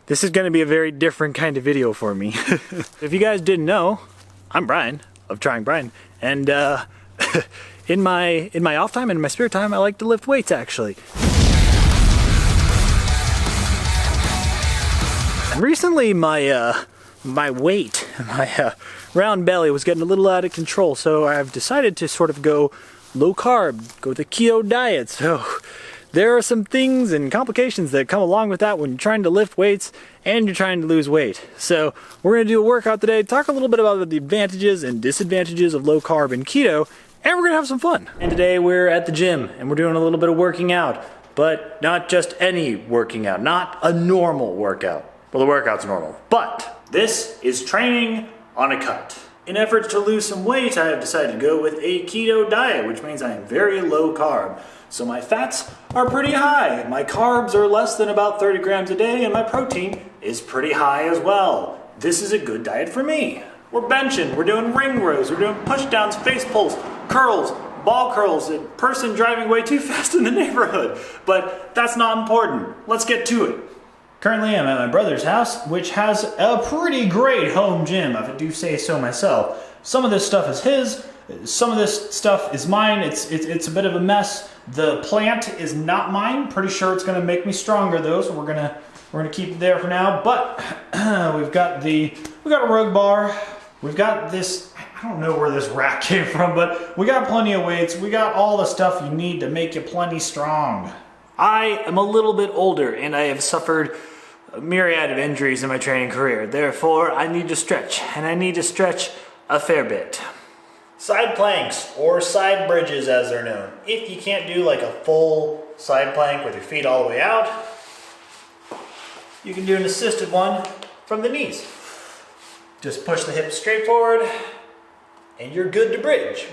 This is going to be a very different kind of video for me. If you guys didn't know, I'm Brian of Trying Brian, and in my off time and in my spare time, I like to lift weights actually. And recently, my weight, my round belly was getting a little out of control, so I've decided to sort of go low carb, go the keto diet. So there are some things and complications that come along with that when you're trying to lift weights and you're trying to lose weight. So we're going to do a workout today, talk a little bit about the advantages and disadvantages of low carb and keto, and we're going to have some fun. And today we're at the gym and we're doing a little bit of working out, but not just any working out, not a normal workout. Well, the workout's normal, but this is training on a cut. In efforts to lose some weight, I have decided to go with a keto diet, which means I am very low carb. So my fats are pretty high, my carbs are less than about 30 grams a day, and my protein is pretty high as well. This is a good diet for me. We're benching, we're doing ring rows, we're doing push downs, face pulls, curls, ball curls, a person driving way too fast in the neighborhood. But that's not important. Let's get to it. Currently I'm at my brother's house, which has a pretty great home gym, if I do say so myself. Some of this stuff is his, some of this stuff is mine. It's a bit of a mess. The plant is not mine. Pretty sure it's gonna make me stronger though, so we're gonna keep it there for now. But we've got a rogue bar. We've got this, I don't know where this rack came from, but we got plenty of weights. We got all the stuff you need to make you plenty strong. I am a little bit older and I have suffered a myriad of injuries in my training career. Therefore, I need to stretch, and I need to stretch a fair bit. Side planks, or side bridges as they're known. If you can't do like a full side plank with your feet all the way out, you can do an assisted one from the knees. Just push the hips straight forward, and you're good to bridge.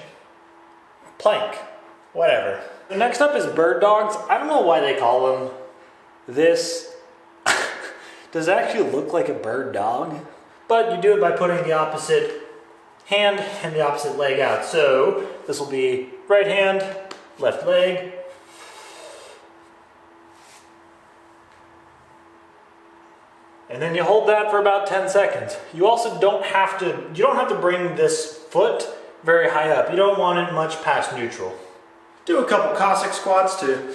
Plank, whatever. The next up is bird dogs. I don't know why they call them this. Does it actually look like a bird dog? But you do it by putting the opposite hand and the opposite leg out. So this will be right hand, left leg. And then you hold that for about 10 seconds. You also don't have to bring this foot very high up. You don't want it much past neutral. Do a couple Cossack squats to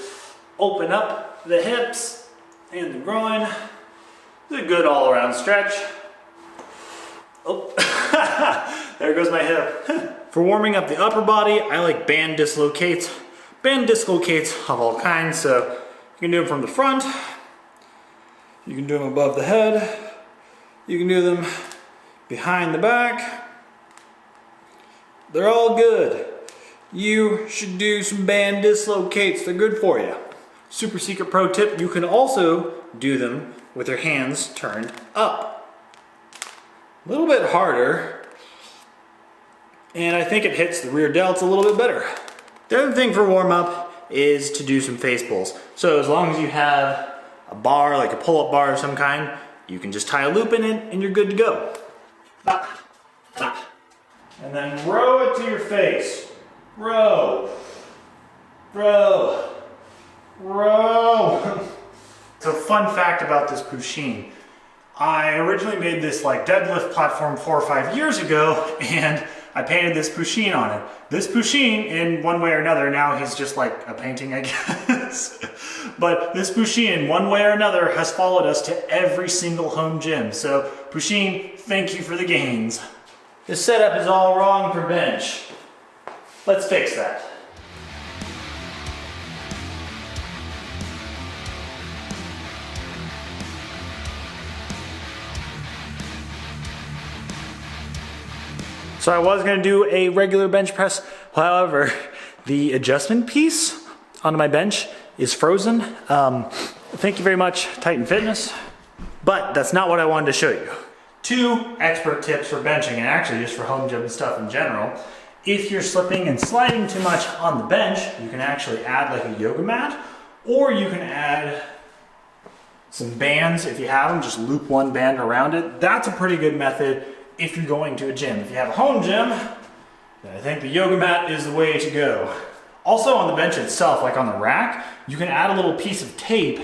open up the hips and the groin. It's a good all-around stretch. Oh, there goes my hip. For warming up the upper body, I like band dislocates. Band dislocates of all kinds, so you can do them from the front, you can do them above the head, you can do them behind the back. They're all good. You should do some band dislocates, they're good for you. Super secret pro tip, you can also do them with your hands turned up. A little bit harder, and I think it hits the rear delts a little bit better. The other thing for warm up is to do some face pulls. So as long as you have a bar, like a pull-up bar of some kind, you can just tie a loop in it and you're good to go. And then row it to your face. Row, row, row. So fun fact about this Pusheen. I originally made this like deadlift platform 4 or 5 years ago, and I painted this Pusheen on it. This Pusheen, in one way or another, now he's just like a painting, I guess. But this Pusheen, in one way or another, has followed us to every single home gym. So Pusheen, thank you for the gains. This setup is all wrong for bench. Let's fix that. So I was gonna do a regular bench press, however, the adjustment piece on my bench is frozen. Thank you very much, Titan Fitness, but that's not what I wanted to show you. 2 expert tips for benching, and actually just for home gym stuff in general. If you're slipping and sliding too much on the bench, you can actually add like a yoga mat, or you can add some bands if you have them, just loop one band around it. That's a pretty good method if you're going to a gym. If you have a home gym, then I think the yoga mat is the way to go. Also on the bench itself, like on the rack, you can add a little piece of tape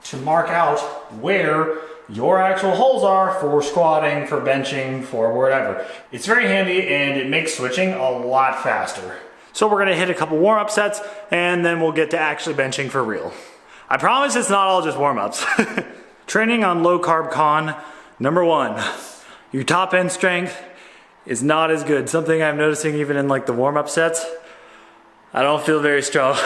to mark out where your actual holes are for squatting, for benching, for whatever. It's very handy and it makes switching a lot faster. So we're gonna hit a couple warm-up sets and then we'll get to actually benching for real. I promise it's not all just warm-ups. Training on low carb con, number 1, your top end strength is not as good. Something I'm noticing even in like the warm-up sets, I don't feel very strong.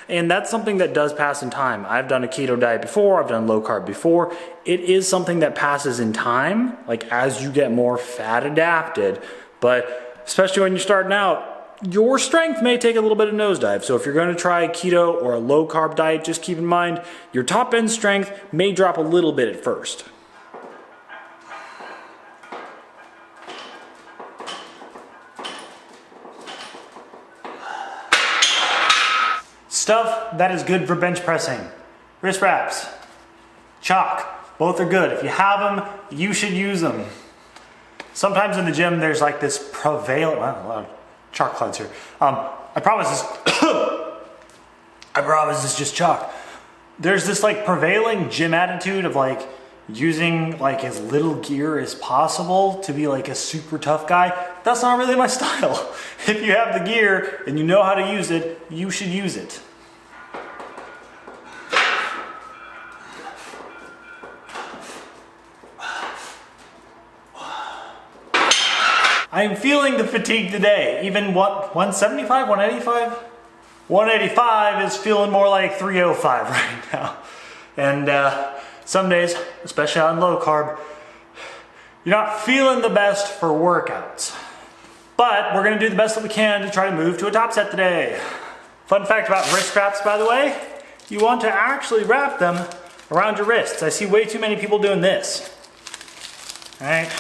And that's something that does pass in time. I've done a keto diet before, I've done low carb before. It is something that passes in time, like as you get more fat adapted, but especially when you're starting out, your strength may take a little bit of nosedive. So if you're gonna try keto or a low carb diet, just keep in mind, your top end strength may drop a little bit at first. Stuff that is good for bench pressing. Wrist wraps, chalk, both are good. If you have them, you should use them. Sometimes in the gym, there's like this prevalent, wow, a lot of chalk clouds here. I promise this, I promise it's just chalk. There's this like prevailing gym attitude of like using like as little gear as possible to be like a super tough guy. That's not really my style. If you have the gear and you know how to use it, you should use it. I'm feeling the fatigue today. Even what, 175, 185? 185 is feeling more like 305 right now. And some days, especially on low carb, you're not feeling the best for workouts. But we're gonna do the best that we can to try to move to a top set today. Fun fact about wrist wraps, by the way, you want to actually wrap them around your wrists. I see way too many people doing this. All right?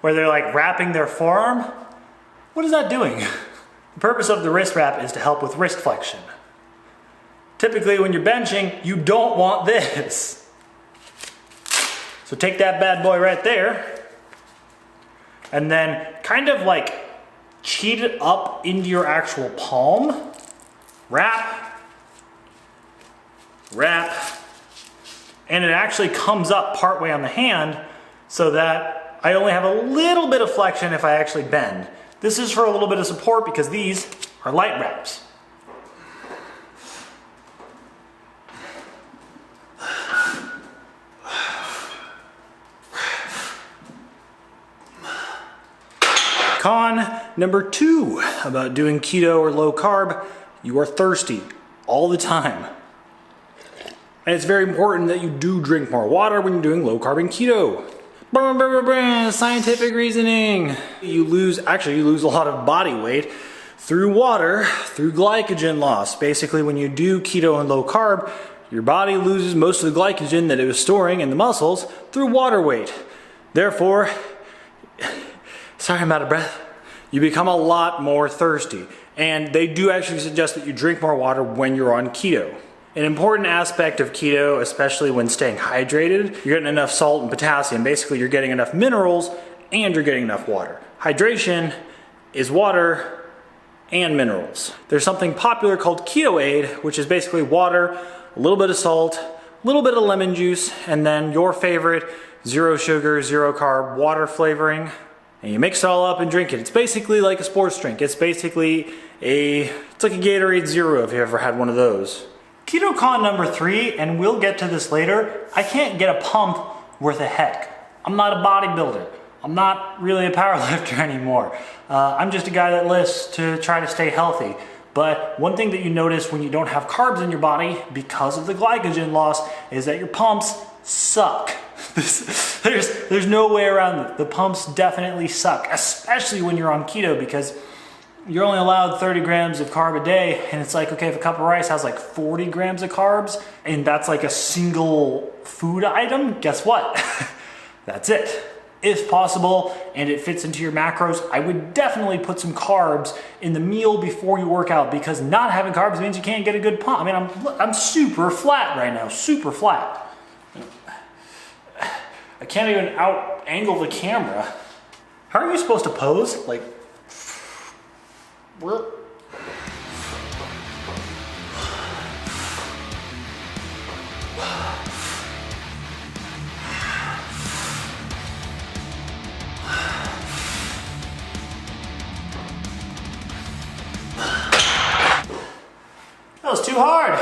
Where they're like wrapping their forearm. What is that doing? The purpose of the wrist wrap is to help with wrist flexion. Typically when you're benching, you don't want this. So take that bad boy right there and then kind of like cheat it up into your actual palm. Wrap, wrap, and it actually comes up partway on the hand so that I only have a little bit of flexion if I actually bend. This is for a little bit of support because these are light wraps. Con number 2 about doing keto or low carb, you are thirsty all the time. And it's very important that you do drink more water when you're doing low carb and keto. Scientific reasoning. You lose a lot of body weight through water, through glycogen loss. Basically, when you do keto and low carb, your body loses most of the glycogen that it was storing in the muscles through water weight. Therefore, sorry, I'm out of breath. You become a lot more thirsty. And they do actually suggest that you drink more water when you're on keto. An important aspect of keto, especially when staying hydrated, you're getting enough salt and potassium. Basically, you're getting enough minerals and you're getting enough water. Hydration is water and minerals. There's something popular called Keto-Aid, which is basically water, a little bit of salt, a little bit of lemon juice, and then your favorite 0 sugar, 0 carb water flavoring. And you mix it all up and drink it. It's basically like a sports drink. It's basically it's like a Gatorade Zero if you ever had one of those. Keto con number 3, and we'll get to this later, I can't get a pump worth a heck. I'm not a bodybuilder. I'm not really a powerlifter anymore. I'm just a guy that lifts to try to stay healthy. But one thing that you notice when you don't have carbs in your body because of the glycogen loss is that your pumps suck. There's no way around it. The pumps definitely suck, especially when you're on keto because you're only allowed 30 grams of carb a day, and it's like, okay, if a cup of rice has like 40 grams of carbs, and that's like a single food item, guess what? That's it. If possible, and it fits into your macros, I would definitely put some carbs in the meal before you work out because not having carbs means you can't get a good pump. I mean, I'm super flat right now, super flat. I can't even out-angle the camera. How are you supposed to pose? Like, hard.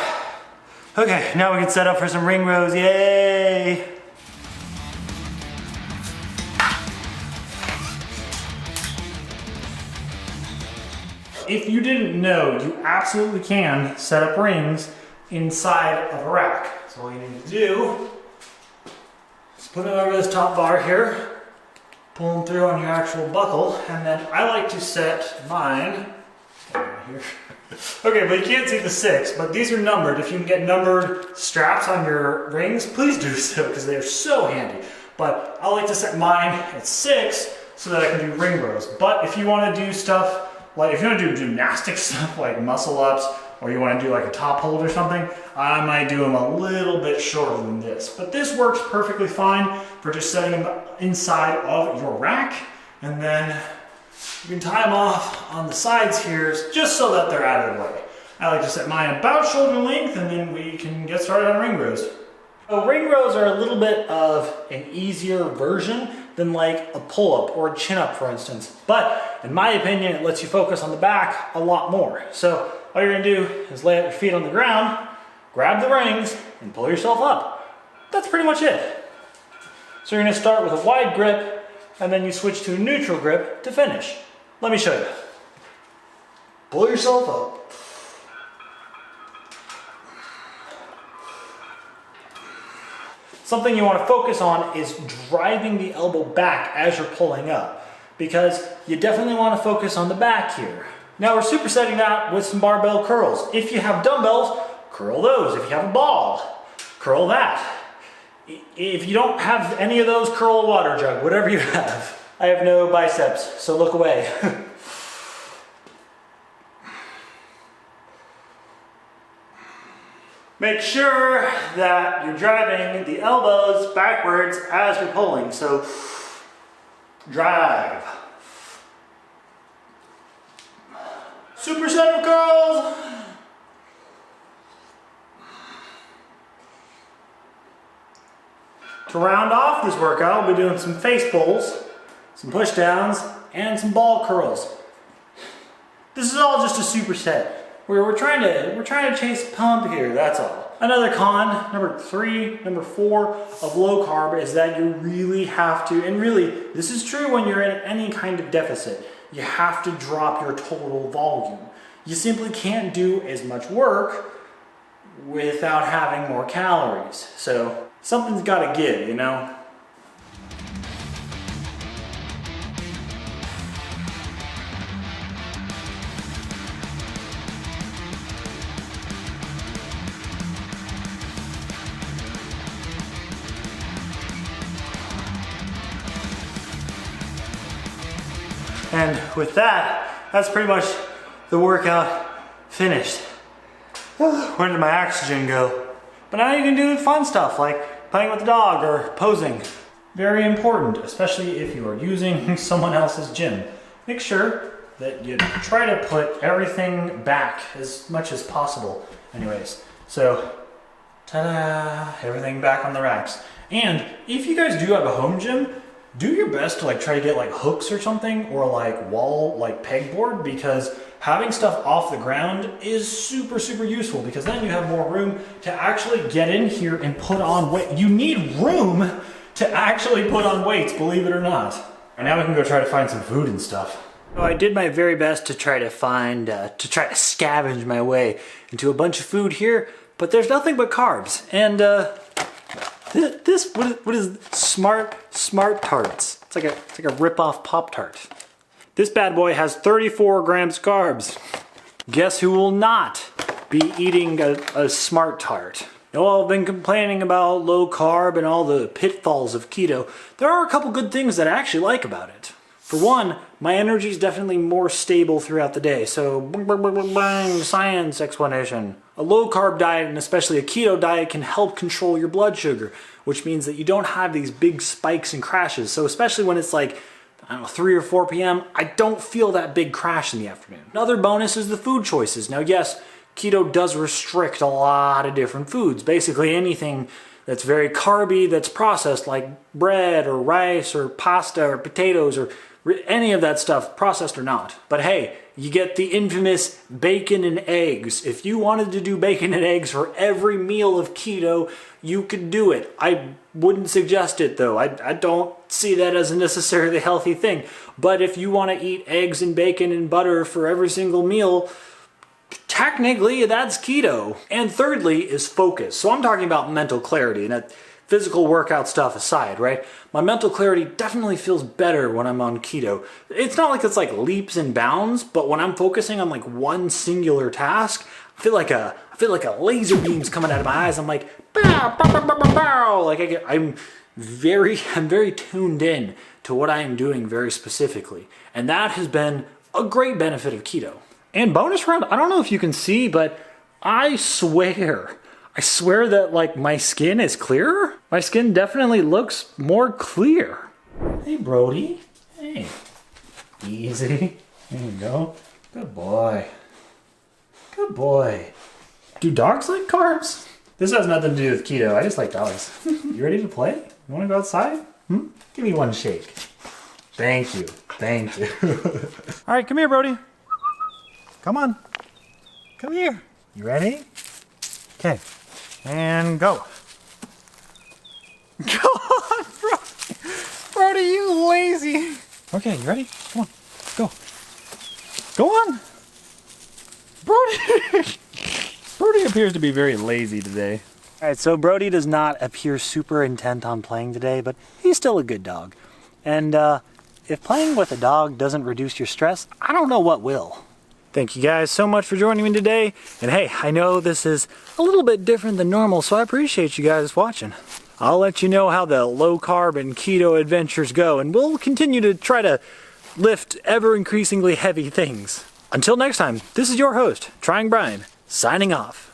Okay, now we can set up for some ring rows, yay! If you didn't know, you absolutely can set up rings inside of a rack. So all you need to do is put them over this top bar here, pull them through on your actual buckle, and then I like to set mine here. Okay, but you can't see the 6, but these are numbered. If you can get numbered straps on your rings, please do so, because they're so handy. But I like to set mine at 6 so that I can do ring rows. But if you want to do stuff, like if you want to do gymnastic stuff like muscle ups, or you want to do like a top hold or something, I might do them a little bit shorter than this. But this works perfectly fine for just setting them inside of your rack, and then you can tie them off on the sides here just so that they're out of the way. I like to set mine about shoulder length, and then we can get started on ring rows. So ring rows are a little bit of an easier version than like a pull-up or a chin-up, for instance. But in my opinion, it lets you focus on the back a lot more. So all you're gonna do is lay out your feet on the ground, grab the rings, and pull yourself up. That's pretty much it. So you're gonna start with a wide grip, and then you switch to a neutral grip to finish. Let me show you. Pull yourself up. Something you want to focus on is driving the elbow back as you're pulling up, because you definitely want to focus on the back here. Now we're supersetting that with some barbell curls. If you have dumbbells, curl those. If you have a ball, curl that. If you don't have any of those, curl a water jug, whatever you have. I have no biceps, so look away. Make sure that you're driving the elbows backwards as you're pulling. So drive. Superset of curls. To round off this workout, we'll be doing some face pulls, some push downs, and some ball curls. This is all just a superset. We're trying to chase a pump here, that's all. Another con, number 4 of low carb is that you really have to, and really this is true when you're in any kind of deficit, you have to drop your total volume. You simply can't do as much work without having more calories. So something's gotta give, you know? And with that, that's pretty much the workout finished. Where did my oxygen go? But now you can do fun stuff like playing with the dog or posing. Very important, especially if you are using someone else's gym. Make sure that you try to put everything back as much as possible. Anyways, so ta-da, everything back on the racks. And if you guys do have a home gym, do your best to like try to get like hooks or something, or like wall, like pegboard, because having stuff off the ground is super useful, because then you have more room to actually get in here and put on weight. You need room to actually put on weights, believe it or not. And now we can go try to find some food and stuff. So I did my very best to try to find, to scavenge my way into a bunch of food here, but there's nothing but carbs. And what is Smart Tarts? It's like a rip-off Pop-Tart. This bad boy has 34 grams carbs. Guess who will not be eating a Smart Tart? You know, I've been complaining about low carb and all the pitfalls of keto. There are a couple good things that I actually like about it. For one, my energy is definitely more stable throughout the day. So, bang, science explanation. A low carb diet, and especially a keto diet, can help control your blood sugar, which means that you don't have these big spikes and crashes. So especially when it's like, I don't know, 3 or 4 p.m., I don't feel that big crash in the afternoon. Another bonus is the food choices. Now, yes, keto does restrict a lot of different foods. Basically anything that's very carby, that's processed, like bread or rice or pasta or potatoes or any of that stuff, processed or not. But hey, you get the infamous bacon and eggs. If you wanted to do bacon and eggs for every meal of keto, you could do it. I wouldn't suggest it though. I don't see that as a necessarily healthy thing. But if you want to eat eggs and bacon and butter for every single meal, technically that's keto. And thirdly is focus. So I'm talking about mental clarity, and that physical workout stuff aside, right? My mental clarity definitely feels better when I'm on keto. It's not like it's like leaps and bounds, but when I'm focusing on like one singular task, I feel like a laser beam's coming out of my eyes. I'm like, bow, bow, bow, bow, bow, bow. Like I'm very tuned in to what I am doing very specifically. And that has been a great benefit of keto. And bonus round, I don't know if you can see, but I swear that like my skin is clearer. My skin definitely looks more clear. Hey, Brody. Hey. Easy. There you go. Good boy. Good boy. Do dogs like carbs? This has nothing to do with keto. I just like dogs. You ready to play? You want to go outside? Give me one shake. Thank you. Thank you. All right, come here, Brody. Come on. Come here. You ready? Okay. And go. Go on, Brody, you lazy. Okay, you ready? Come on, go. Go on. Brody. Brody appears to be very lazy today. All right, so Brody does not appear super intent on playing today, but he's still a good dog. And if playing with a dog doesn't reduce your stress, I don't know what will. Thank you guys so much for joining me today. And hey, I know this is a little bit different than normal, so I appreciate you guys watching. I'll let you know how the low carb and keto adventures go, and we'll continue to try to lift ever increasingly heavy things. Until next time, this is your host, Trying Brian, signing off.